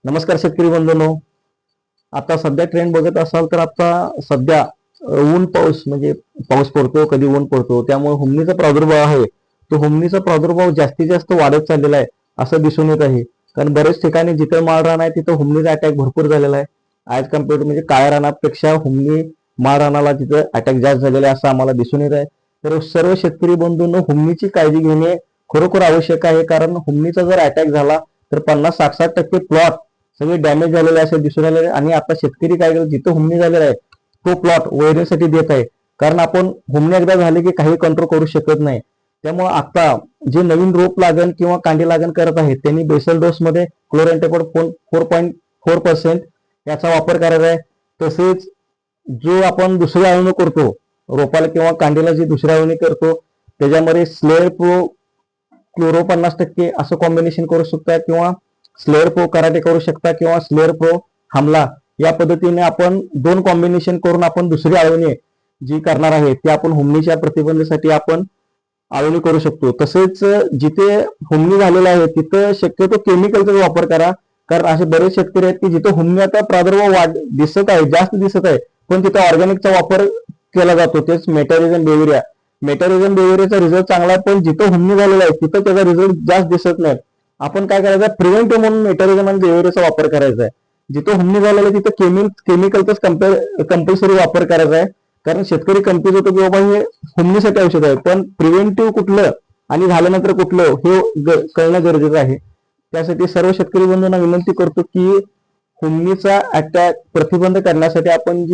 नमस्कार शेतकरी बंधूंनो. आता सध्या ट्रेंड बघत असाल तर आता सध्या ऊन पाऊस म्हणजे पाऊस पडतो कधी ऊन पडतो, त्यामुळे हुमणीचा प्रादुर्भाव आहे तो हुमणीचा प्रादुर्भाव जास्तीत जास्त वाढत चाललेला आहे असं दिसून येत आहे. कारण बरेच ठिकाणी जिथं माळ रान आहे तिथं हुमणीचा अटॅक भरपूर झालेला आहे. ॲज कम्पेअर्ड म्हणजे काळ्या रानापेक्षा हुमणी माळ रानाला तिथं अटॅक जास्त झालेला आहे असं आम्हाला दिसून येत आहे. तर सर्व शेतकरी बंधूंनो हुमणीची काळजी घेणे खरोखर आवश्यक आहे. कारण हुमणीचा जर अटॅक झाला तर 50-60% प्लॉट सगळे डॅमेज झालेले असे दिसून आलेले. आणि आता शेतकरी काय करतो, जिथं हुमणी झालेला आहे तो प्लॉट वैरणीसाठी देत आहे. कारण आपण हुमणी एकदा झाली की काही कंट्रोल करू शकत नाही. त्यामुळे आता जे नवीन रोप लागण किंवा कांडी लागण करत आहेत त्यांनी बेसल डोस मध्ये क्लोरांटेपॉड 4.4% याचा वापर करायचा आहे. तसेच जो आपण दुसरी आळवणी करतो रोपाला किंवा कांडीला जी दुसरी आळवणी करतो त्याच्यामध्ये स्लेअर प्रो क्लोरो 50% असं कॉम्बिनेशन करू शकता, किंवा स्लेअर प्रो कराटे करू शकता, किंवा स्लेअर प्रो हमला या पद्धतीने आपण दोन कॉम्बिनेशन करून आपण दुसरी आळवणी जी करणार आहे ती आपण हुमणीच्या प्रतिबंधासाठी आपण आळवणी करू शकतो. तसेच जिथे हुमणी झालेला आहे तिथं शक्यतो केमिकलचा वापर करा. कारण असे बरेच शेतकरी आहेत की जिथे हुमण्याचा प्रादुर्भाव दिसत आहे, जास्त दिसत आहे, पण तिथे ऑर्गॅनिकचा वापर केला जातो. तेच मेटारिझम बेविरियाचा रिझल्ट चांगला आहे, पण जिथं हुमणी झालेला आहे तिथं त्याचा रिझल्ट जास्त दिसत नाही. आपण काय करायचं, प्रिव्हेंटिव्ह म्हणून मेटारिझम आणि बेविरियाचा वापर करायचा आहे. जिथं हुमणी झालेला आहे तिथं केमिकलचाच कंपल्सरी वापर करायचा आहे. कारण शेतकरी कन्फ्युज होतो की बाबा हे हुमणीसाठी औषध आहे, पण प्रिव्हेंटिव्ह कुठलं आणि झाल्यानंतर कुठलं हे कळणं गरजेचं आहे. त्यासाठी सर्व शेतकरी बंधूंना विनंती करतो की हुमणीचा अटॅक प्रतिबंध करण्यासाठी आपण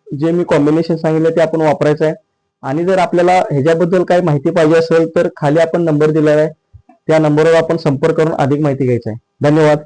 जे मी कॉम्बिनेशन सांगितलं ते आपण वापरायचं आहे. आणि जर आपल्याला ह्याच्याबद्दल काही माहिती पाहिजे असेल तर खाली आपण नंबर दिलेला आहे, त्या नंबरवर आपण संपर्क करून अधिक माहिती घ्यायचा आहे. धन्यवाद.